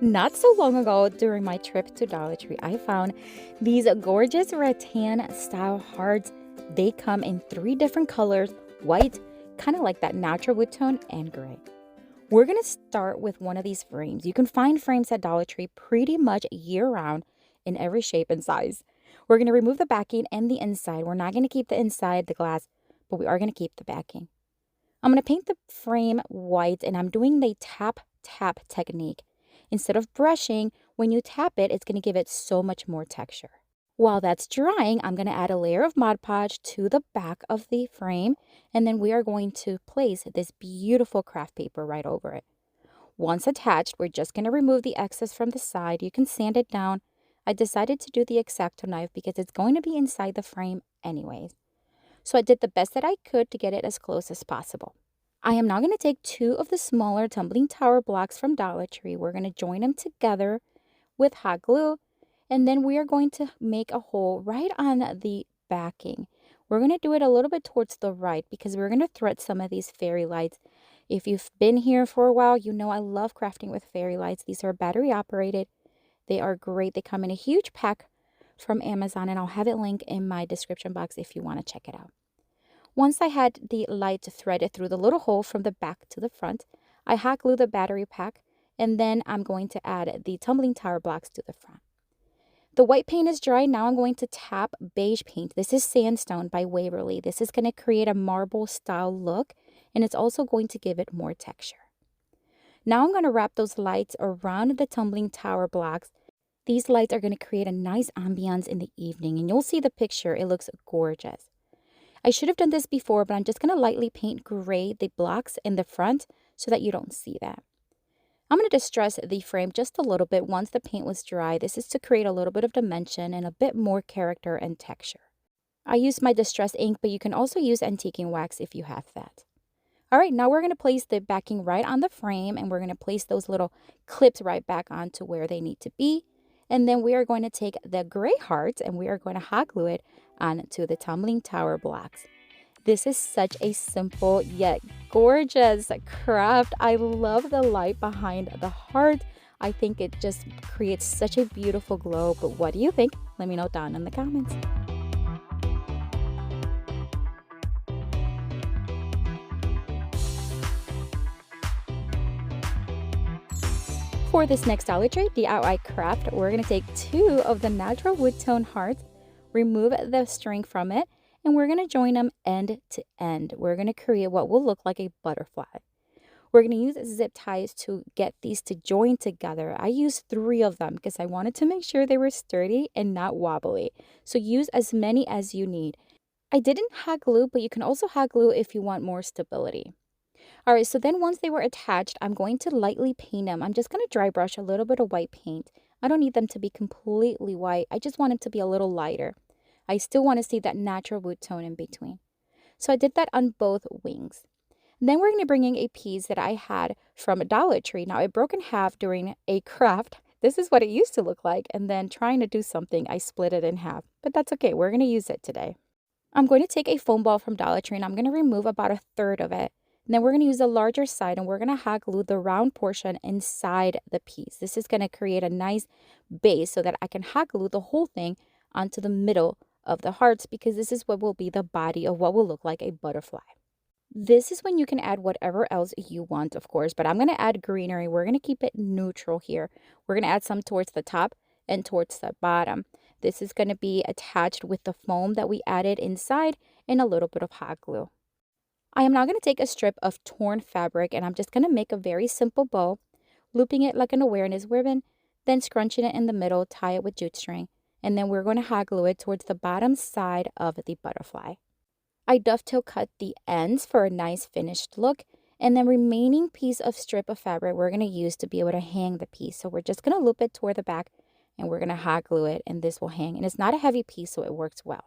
Not so long ago, during my trip to Dollar Tree, I found these gorgeous rattan style hearts. They come in 3 different colors: white, kind of like that natural wood tone, and gray. We're going to start with one of these frames. You can find frames at Dollar Tree pretty much year round in every shape and size. We're going to remove the backing and the inside. We're not going to keep the inside, the glass, but we are going to keep the backing. I'm going to paint the frame white, and I'm doing the tap technique. Instead of brushing, when you tap it, it's going to give it so much more texture. While that's drying, I'm going to add a layer of Mod Podge to the back of the frame, and then we are going to place this beautiful craft paper right over it. Once attached, we're just going to remove the excess from the side. You can sand it down. I decided to do the X-Acto knife because it's going to be inside the frame anyways. So I did the best that I could to get it as close as possible. I am now going to take 2 of the smaller tumbling tower blocks from Dollar Tree. We're going to join them together with hot glue, and then we are going to make a hole right on the backing. We're going to do it a little bit towards the right because we're going to thread some of these fairy lights. If you've been here for a while, you know I love crafting with fairy lights. These are battery operated. They are great. They come in a huge pack from Amazon, and I'll have it linked in my description box if you want to check it out. Once I had the light threaded through the little hole from the back to the front, I hot glue the battery pack, and then I'm going to add the tumbling tower blocks to the front. The white paint is dry. Now I'm going to tap beige paint. This is Sandstone by Waverly. This is going to create a marble style look, and it's also going to give it more texture. Now I'm going to wrap those lights around the tumbling tower blocks. These lights are going to create a nice ambiance in the evening, and you'll see the picture. It looks gorgeous. I should have done this before, but I'm just going to lightly paint gray the blocks in the front so that you don't see that. I'm going to distress the frame just a little bit once the paint was dry. This is to create a little bit of dimension and a bit more character and texture. I used my distress ink, but you can also use antiquing wax if you have that. All right, now we're going to place the backing right on the frame, and we're going to place those little clips right back onto where they need to be. And then we are going to take the gray heart and we are going to hot glue it onto the tumbling tower blocks. This is such a simple yet gorgeous craft. I love the light behind the heart. I think it just creates such a beautiful glow. But what do you think? Let me know down in the comments. For this next Dollar Tree DIY craft, we're going to take 2 of the natural wood tone hearts, remove the string from it, and we're going to join them end to end. We're going to create what will look like a butterfly. We're going to use zip ties to get these to join together. I used 3 of them because I wanted to make sure they were sturdy and not wobbly. So use as many as you need. I didn't hot glue, but you can also hot glue if you want more stability. All right, so then once they were attached, I'm going to lightly paint them. I'm just going to dry brush a little bit of white paint. I don't need them to be completely white. I just want them to be a little lighter. I still want to see that natural wood tone in between. So I did that on both wings. Then we're going to bring in a piece that I had from a Dollar Tree. Now, it broke in half during a craft. This is what it used to look like. And then trying to do something, I split it in half. But that's okay. We're going to use it today. I'm going to take a foam ball from Dollar Tree, and I'm going to remove about 1/3 of it. And then we're going to use the larger side, and we're going to hot glue the round portion inside the piece. This is going to create a nice base so that I can hot glue the whole thing onto the middle of the hearts, because this is what will be the body of what will look like a butterfly. This is when you can add whatever else you want, of course, but I'm going to add greenery. We're going to keep it neutral here. We're going to add some towards the top and towards the bottom. This is going to be attached with the foam that we added inside and a little bit of hot glue. I am now going to take a strip of torn fabric, and I'm just going to make a very simple bow, looping it like an awareness ribbon, then scrunching it in the middle, tie it with jute string, and then we're going to hot glue it towards the bottom side of the butterfly. I dovetail cut the ends for a nice finished look, and then remaining piece of strip of fabric we're going to use to be able to hang the piece. So we're just going to loop it toward the back, and we're going to hot glue it, and this will hang. And it's not a heavy piece, so it works well.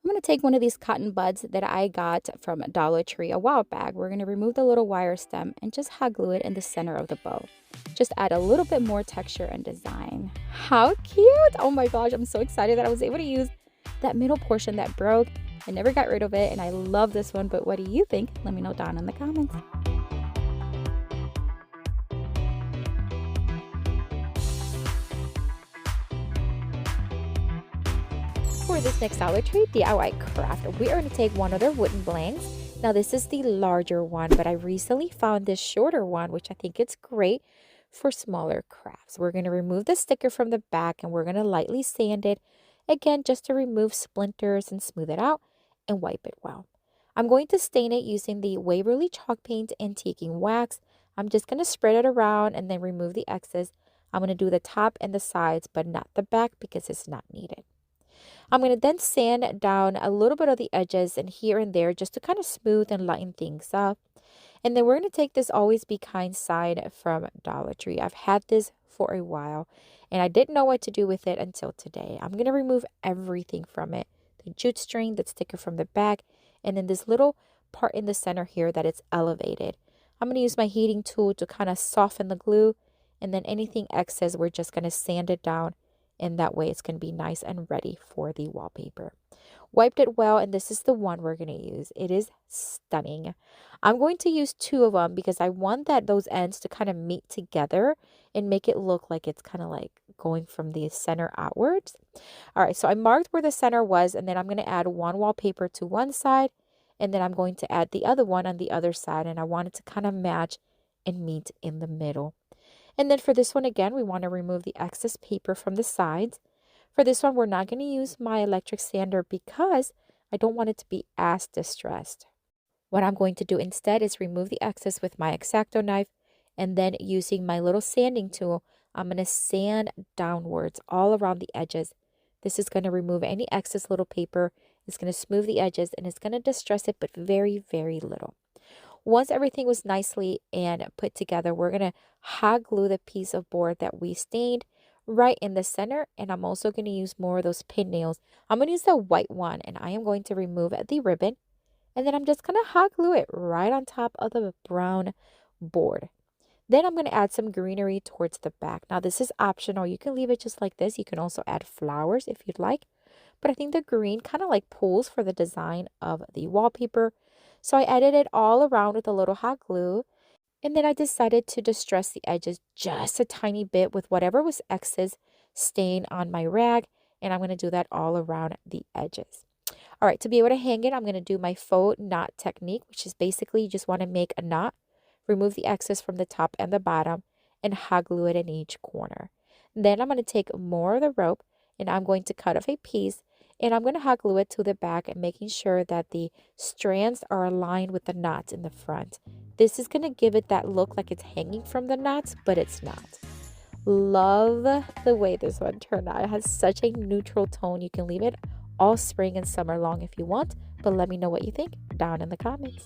I'm going to take one of these cotton buds that I got from Dollar Tree a while back. We're going to remove the little wire stem and just hot glue it in the center of the bow. Just add a little bit more texture and design. How cute! Oh my gosh, I'm so excited that I was able to use that middle portion that broke. I never got rid of it, and I love this one, but what do you think? Let me know down in the comments. For this next Dollar Tree DIY craft, we are going to take one of their wooden blanks. Now this is the larger one, but I recently found this shorter one, which I think it's great for smaller crafts. We're going to remove the sticker from the back and we're going to lightly sand it, again, just to remove splinters and smooth it out and wipe it well. I'm going to stain it using the Waverly Chalk Paint Antiquing Wax. I'm just going to spread it around and then remove the excess. I'm going to do the top and the sides, but not the back because it's not needed. I'm going to then sand down a little bit of the edges and here and there just to kind of smooth and lighten things up. And then we're going to take this Always Be Kind sign from Dollar Tree. I've had this for a while and I didn't know what to do with it until today. I'm going to remove everything from it. The jute string, the sticker from the back, and then this little part in the center here that it's elevated. I'm going to use my heating tool to kind of soften the glue, and then anything excess, we're just going to sand it down, and that way it's going to be nice and ready for the wallpaper. Wiped it well, and this is the one we're going to use. It is stunning. I'm going to use two of them because I want those ends to kind of meet together and make it look like it's kind of like going from the center outwards. All right, so I marked where the center was, and then I'm going to add one wallpaper to one side, and then I'm going to add the other one on the other side, and I want it to kind of match and meet in the middle. And then for this one, again, we want to remove the excess paper from the sides. For this one, we're not going to use my electric sander because I don't want it to be as distressed. What I'm going to do instead is remove the excess with my X-Acto knife, and then using my little sanding tool, I'm going to sand downwards all around the edges. This is going to remove any excess little paper. It's going to smooth the edges, and it's going to distress it, but very, very little. Once everything was nicely and put together, we're going to hot glue the piece of board that we stained right in the center, and I'm also going to use more of those pin nails. I'm going to use the white one, and I am going to remove the ribbon, and then I'm just going to hot glue it right on top of the brown board. Then I'm going to add some greenery towards the back. Now this is optional. You can leave it just like this. You can also add flowers if you'd like, but I think the green kind of like pulls for the design of the wallpaper. So I added it all around with a little hot glue. And then I decided to distress the edges just a tiny bit with whatever was excess stain on my rag. And I'm going to do that all around the edges. All right, to be able to hang it, I'm going to do my faux knot technique, which is basically you just want to make a knot, remove the excess from the top and the bottom, and hot glue it in each corner. Then I'm going to take more of the rope and I'm going to cut off a piece, and I'm going to hot glue it to the back and making sure that the strands are aligned with the knots in the front. This is going to give it that look like it's hanging from the knots, but it's not. Love the way this one turned out. It has such a neutral tone. You can leave it all spring and summer long if you want, but let me know what you think down in the comments.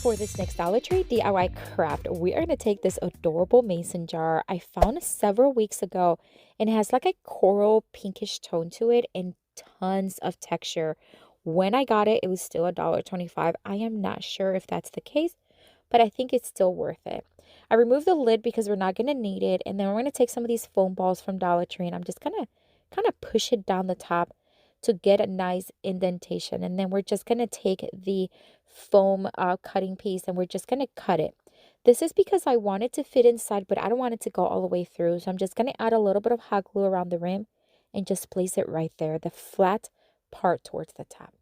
For this next Dollar Tree DIY craft, we are going to take this adorable mason jar I found several weeks ago, and it has like a coral pinkish tone to it and tons of texture. When I got it, it was still $1.25. I am not sure if that's the case, but I think it's still worth it. I removed the lid because we're not going to need it, and then we're going to take some of these foam balls from Dollar Tree, and I'm just going to kind of push it down the top to get a nice indentation, and then we're just going to take the foam cutting piece and we're just going to cut it. This is because I want it to fit inside, but I don't want it to go all the way through, so I'm just going to add a little bit of hot glue around the rim and just place it right there, the flat part towards the top.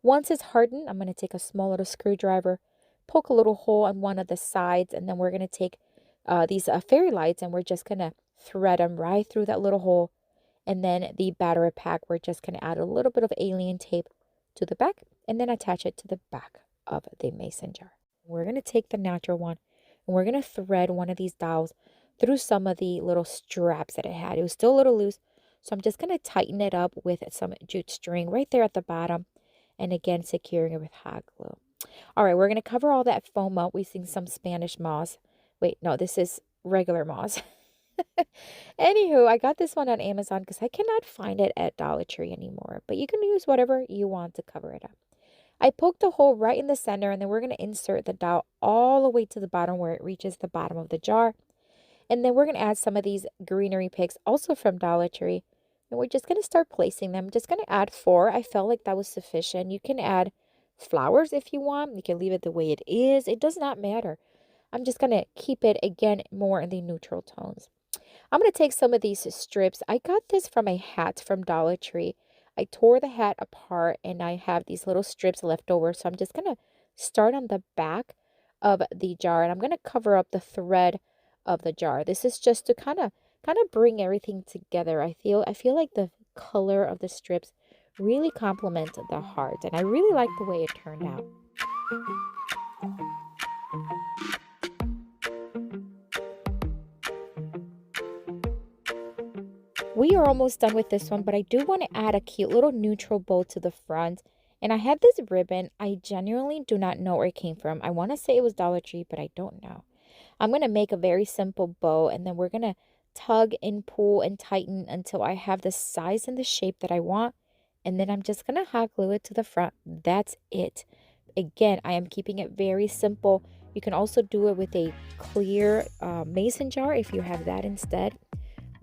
Once it's hardened, I'm going to take a small little screwdriver, poke a little hole on one of the sides, and then we're going to take these fairy lights and we're just going to thread them right through that little hole. And then the battery pack, we're just going to add a little bit of alien tape to the back and then attach it to the back of the mason jar. We're going to take the natural one and we're going to thread one of these dowels through some of the little straps that it had. It was still a little loose, so I'm just going to tighten it up with some jute string right there at the bottom, and again securing it with hot glue. All right, we're going to cover all that foam up using some Spanish moss. Wait, no, this is regular moss. Anywho, I got this one on Amazon because I cannot find it at Dollar Tree anymore, but you can use whatever you want to cover it up. I poked a hole right in the center, and then we're going to insert the dowel all the way to the bottom where it reaches the bottom of the jar. And then we're going to add some of these greenery picks, also from Dollar Tree, and we're just going to start placing them. Just going to add 4. I felt like that was sufficient. You can add flowers if you want. You can leave it the way it is. It does not matter. I'm just going to keep it again more in the neutral tones. I'm going to take some of these strips. I got this from a hat from Dollar Tree. I tore the hat apart and I have these little strips left over. So I'm just going to start on the back of the jar and I'm going to cover up the thread of the jar. This is just to kind of bring everything together. I feel like the color of the strips really complement the heart and I really like the way it turned out. We are almost done with this one, but I do want to add a cute little neutral bow to the front. And I have this ribbon. I genuinely do not know where it came from. I want to say it was Dollar Tree, but I don't know. I'm going to make a very simple bow and then we're going to tug and pull and tighten until I have the size and the shape that I want. And then I'm just going to hot glue it to the front. That's it. Again, I am keeping it very simple. You can also do it with a clear mason jar if you have that instead.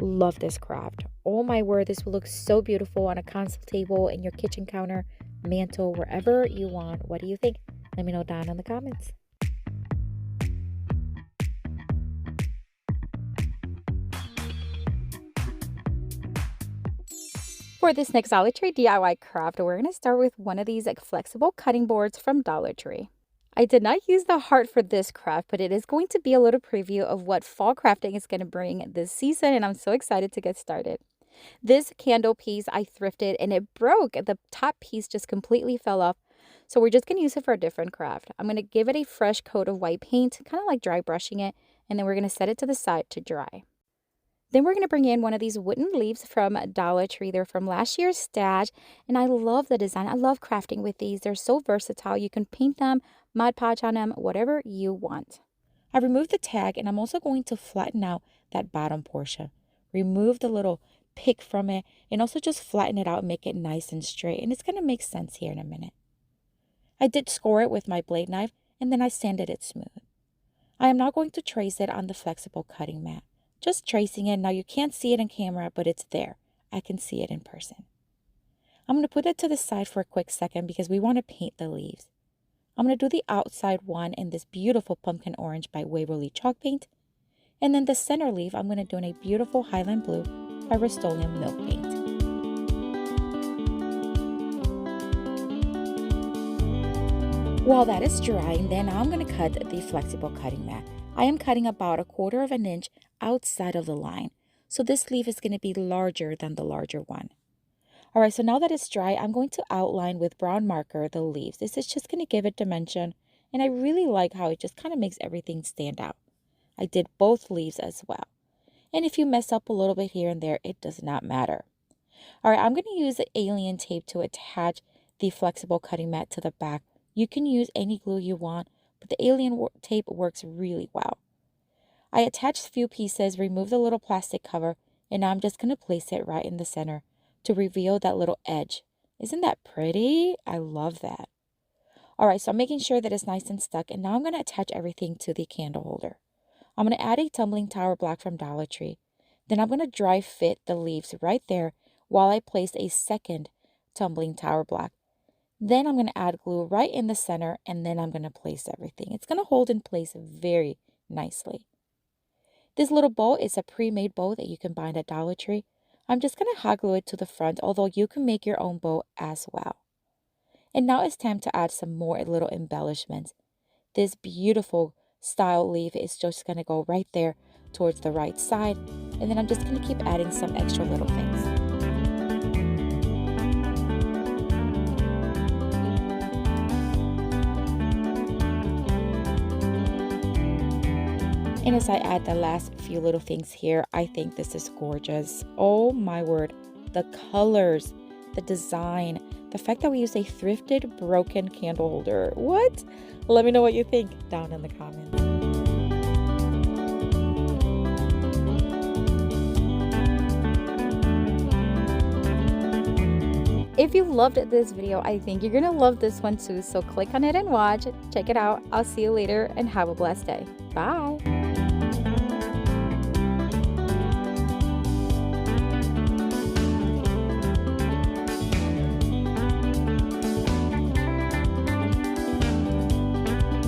Love this craft. Oh my word, this will look so beautiful on a console table, in your kitchen counter, mantle, wherever you want. What do you think? Let me know down in the comments. For this next Dollar Tree DIY craft, we're going to start with one of these flexible cutting boards from Dollar Tree. I did not use the heart for this craft, but it is going to be a little preview of what fall crafting is going to bring this season, and I'm so excited to get started. This candle piece I thrifted and it broke. The top piece just completely fell off, so we're just going to use it for a different craft. I'm going to give it a fresh coat of white paint, kind of like dry brushing it, and then we're going to set it to the side to dry. Then we're going to bring in one of these wooden leaves from Dollar Tree. They're from last year's stash, and I love the design. I love crafting with these. They're so versatile. You can paint them, Mod Podge on them, whatever you want. I removed the tag, and I'm also going to flatten out that bottom portion. Remove the little pick from it, and also just flatten it out and make it nice and straight. And it's going to make sense here in a minute. I did score it with my blade knife, and then I sanded it smooth. I am now going to trace it on the flexible cutting mat. Just tracing it. Now you can't see it in camera, but it's there. I can see it in person. I'm going to put it to the side for a quick second because we want to paint the leaves. I'm going to do the outside one in this beautiful pumpkin orange by Waverly chalk paint. And then the center leaf I'm going to do in a beautiful Highland blue by Rust-Oleum milk paint. While that is drying, then I'm going to cut the flexible cutting mat. I am cutting about 1/4 of an inch outside of the line. So this leaf is going to be larger than the larger one. All right, so now that it's dry, I'm going to outline with brown marker the leaves. This is just going to give it dimension, and I really like how it just kind of makes everything stand out. I did both leaves as well. And if you mess up a little bit here and there, it does not matter. All right, I'm going to use the alien tape to attach the flexible cutting mat to the back. You can use any glue you want, but the alien tape works really well. I attached a few pieces, removed the little plastic cover, and now I'm just going to place it right in the center to reveal that little edge. Isn't that pretty? I love that. All right, so I'm making sure that it's nice and stuck, and now I'm going to attach everything to the candle holder. I'm going to add a tumbling tower block from Dollar Tree. Then I'm going to dry fit the leaves right there while I place a second tumbling tower block. Then I'm going to add glue right in the center, and then I'm going to place everything. It's going to hold in place very nicely. This little bow is a pre-made bow that you can buy at Dollar Tree. I'm just going to hot glue it to the front, although you can make your own bow as well. And now it's time to add some more little embellishments. This beautiful style leaf is just going to go right there towards the right side. And then I'm just going to keep adding some extra little things. And as I add the last few little things here, I think this is gorgeous. Oh my word, the colors, the design, the fact that we use a thrifted broken candle holder. What? Let me know what you think down in the comments. If you loved this video, I think you're gonna love this one too. So click on it and watch. Check it out. I'll see you later and have a blessed day. Bye.